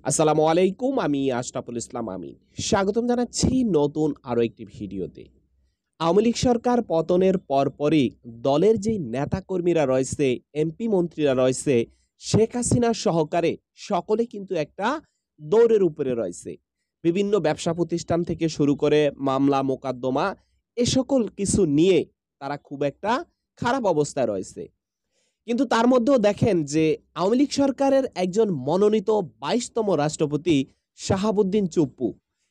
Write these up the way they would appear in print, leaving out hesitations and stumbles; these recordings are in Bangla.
আসসালামু আলাইকুম। আমি আশরাফুল ইসলাম আমিন। স্বাগতম জানাচ্ছি নতুন আরো একটি ভিডিওতে। আওয়ামী লীগ সরকার পতনের পরপরই দলের যেই নেতাকর্মীরা রয়েছে, এমপি মন্ত্রীরা রয়েছে, শেখ হাসিনা সহকারে সকলে কিন্তু একটা দৌড়ের উপরে রয়েছে। বিভিন্ন ব্যবসা প্রতিষ্ঠান থেকে শুরু করে মামলা মোকদ্দমা এ সকল কিছু নিয়ে তারা খুব একটা খারাপ অবস্থায় রয়েছে। কিন্তু তার মধ্যেও দেখেন যে আওয়ামী লীগ সরকারের একজন মনোনীত ২২তম রাষ্ট্রপতি শাহাবুদ্দিন চুপ্পু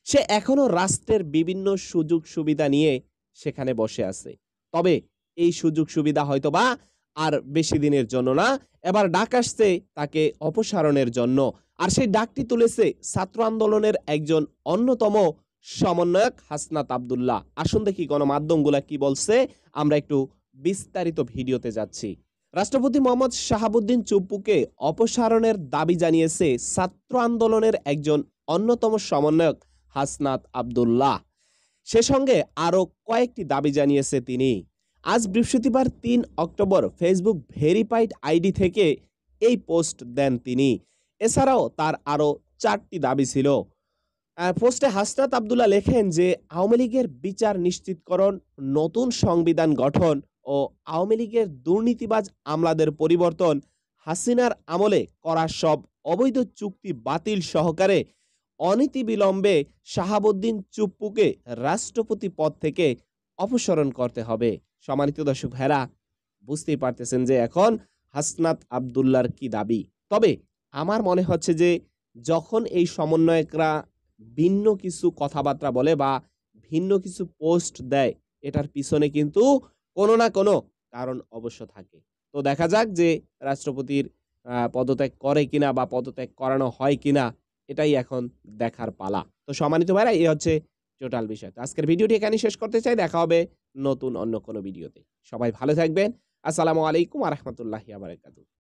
সে এখনো রাষ্ট্রের বিভিন্ন সুযোগ সুবিধা নিয়ে সেখানে বসে আছে। তবে এই সুযোগ সুবিধা হয়তোবা আর বেশি দিনের জন্য না। এবার ডাক আসছে তাকে অপসারণের জন্য। আর সেই ডাকটি তুলেছে ছাত্র আন্দোলনের একজন অন্যতম সমন্বয়ক হাসনাত আব্দুল্লাহ। আসুন দেখি গণমাধ্যমগুলা কি বলছে। আমরা একটু বিস্তারিত ভিডিওতে যাচ্ছি। রাষ্ট্রপতি মোহাম্মদ শাহাবুদ্দিন চুপ্পুকে অপসারণের দাবি জানিয়েছে ছাত্র আন্দোলনের একজন অন্যতম সমন্বয়ক হাসনাত আব্দুল্লাহ। সে সঙ্গে আরো কয়েকটি দাবি জানিয়েছে তিনি। আজ বৃহস্পতিবার ৩ অক্টোবর ফেসবুক ভেরিফাইড আইডি থেকে এই পোস্ট দেন তিনি। এছাড়াও তার আরো ৪টি দাবি ছিল। পোস্টে হাসনাত আব্দুল্লাহ লেখেন যে আওয়ামী লীগের বিচার নিশ্চিতকরণ, নতুন সংবিধান গঠন ও আওয়ামী লীগের দুর্নীতিবাজ আমলাদের পরিবর্তন, হাসিনার আমলে করা সব অবৈধ চুক্তি বাতিল সহকারে অনতিবিলম্বে শাহাবুদ্দিন চুপ্পুকে রাষ্ট্রপতি পদ থেকে অপসারণ করতে হবে। সম্মানিত দর্শক ভাইরা, বুঝতেই পারতেছেন যে এখন হাসনাত আব্দুল্লাহর কি দাবি। তবে আমার মনে হচ্ছে যে যখন এই সমন্বয়করা ভিন্ন কিছু কথাবার্তা বলে বা ভিন্ন কিছু পোস্ট দেয়, এটার পিছনে কিন্তু কোনো না কোনো কারণ অবশ্য থাকে। তো দেখা যাক যে রাষ্ট্রপতির পদত্যাগ করে কিনা বা পদত্যাগ করানো হয় কিনা, এটাই এখন দেখার পালা। তো সম্মানিত ভাইরা, এই হচ্ছে টোটাল বিষয়। তো আজকের ভিডিওটি এখানেই শেষ করতে চাই। দেখা হবে নতুন অন্য কোনো ভিডিওতে। সবাই ভালো থাকবেন। আসসালামু আলাইকুম ওয়া রাহমাতুল্লাহি ওয়া বারাকাতুহু।